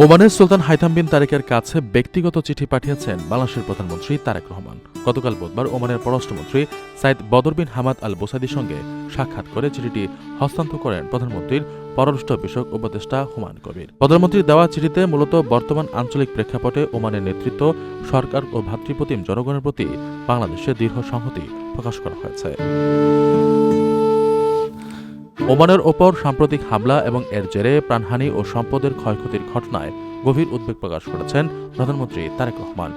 ওমানের সুলতান Haitham bin তারেকের কাছে ব্যক্তিগত চিঠি পাঠিয়েছেন বাংলাদেশের প্রধানমন্ত্রী তারেক রহমান। গতকাল বুধবার ওমানের পররাষ্ট্রমন্ত্রী সাইদ বদর বিন হামাদ আল বোসাদির সঙ্গে সাক্ষাৎ করে চিঠিটি হস্তান্তর করেন প্রধানমন্ত্রীর পররাষ্ট্র বিষয়ক উপদেষ্টা হুমায়ুন কবির। প্রধানমন্ত্রীর দেওয়া চিঠিতে মূলত বর্তমান আঞ্চলিক প্রেক্ষাপটে ওমানের নেতৃত্ব, সরকার ও ভ্রাতৃপ্রতিম জনগণের প্রতি বাংলাদেশের দৃঢ় সংহতি প্রকাশ করা হয়েছে। ওমানের ওপর সাম্প্রতিক হামলা এবং এর জেরে প্রাণহানি ও সম্পদের ক্ষয়ক্ষতির ঘটনায় গভীর উদ্বেগ প্রকাশ করেছেন প্রধানমন্ত্রী তারেক রহমান।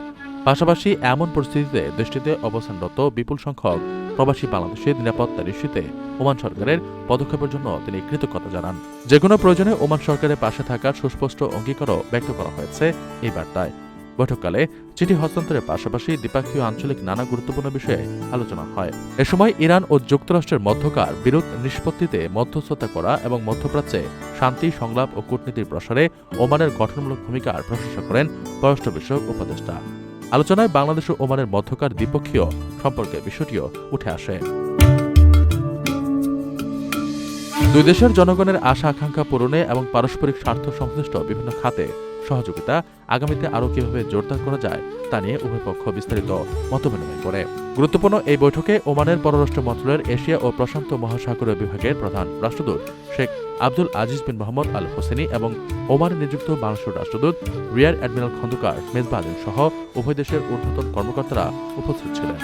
পাশাপাশি এমন পরিস্থিতিতে দেশটিতে অবস্থানরত বিপুল সংখ্যক প্রবাসী বাংলাদেশের নিরাপত্তা নিশ্চিতে ওমান সরকারের পদক্ষেপের জন্য তিনি কৃতজ্ঞতা জানান। যেকোনো প্রয়োজনে ওমান সরকারের পাশে থাকার সুস্পষ্ট অঙ্গীকারও ব্যক্ত করা হয়েছে এই বার্তায়। বৈঠককালে চিঠি হস্তান্তরের পাশাপাশি দ্বিপাক্ষীয় আঞ্চলিক নানা গুরুত্বপূর্ণ বিষয়ে আলোচনা হয়। এ সময় ইরান ও যুক্তরাষ্ট্রের মধ্যকার বিরোধ নিষ্পত্তিতে মধ্যস্থতা করা এবং মধ্যপ্রাচ্যে শান্তি, সংলাপ ও কূটনীতির প্রসারে ওমানের গঠনমূলক ভূমিকার প্রশংসা করেন পররাষ্ট্র বিষয়ক উপদেষ্টা। আলোচনায় বাংলাদেশ ও ওমানের মধ্যকার দ্বিপক্ষীয় সম্পর্কের বিষয়টিও উঠে আসে। দুই দেশের জনগণের আশা আকাঙ্ক্ষা পূরণে এবং পারস্পরিক স্বার্থ সংশ্লিষ্ট বিভিন্ন খাতে সহযোগিতা আগামীতে আরও কিভাবে জোরদার করা যায় তা নিয়ে উভয় পক্ষ বিস্তারিত মতবিনিময় করে। গুরুত্বপূর্ণ এই বৈঠকে ওমানের পররাষ্ট্র মন্ত্রণালয়ের এশিয়া ও প্রশান্ত মহাসাগরীয় বিভাগের প্রধান রাষ্ট্রদূত শেখ আব্দুল আজিজ বিন মোহাম্মদ আল হোসেনি এবং ওমানে নিযুক্ত বাংলাদেশের রাষ্ট্রদূত রিয়ার অ্যাডমিরাল খন্দকার মেজবা আলীম সহ উভয় দেশের ঊর্ধ্বতন কর্মকর্তারা উপস্থিত ছিলেন।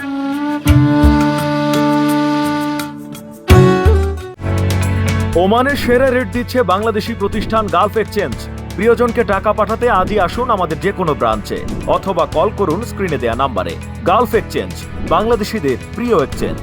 ওমানের সেরা রেট দিচ্ছে বাংলাদেশি প্রতিষ্ঠান গালফ এক্সচেঞ্জ। প্রিয়জনকে টাকা পাঠাতে আজই আসুন আমাদের যে কোনো ব্রাঞ্চে অথবা কল করুন স্ক্রিনে দেয়া নাম্বারে। গালফ এক্সচেঞ্জ, বাংলাদেশিদের প্রিয় এক্সচেঞ্জ।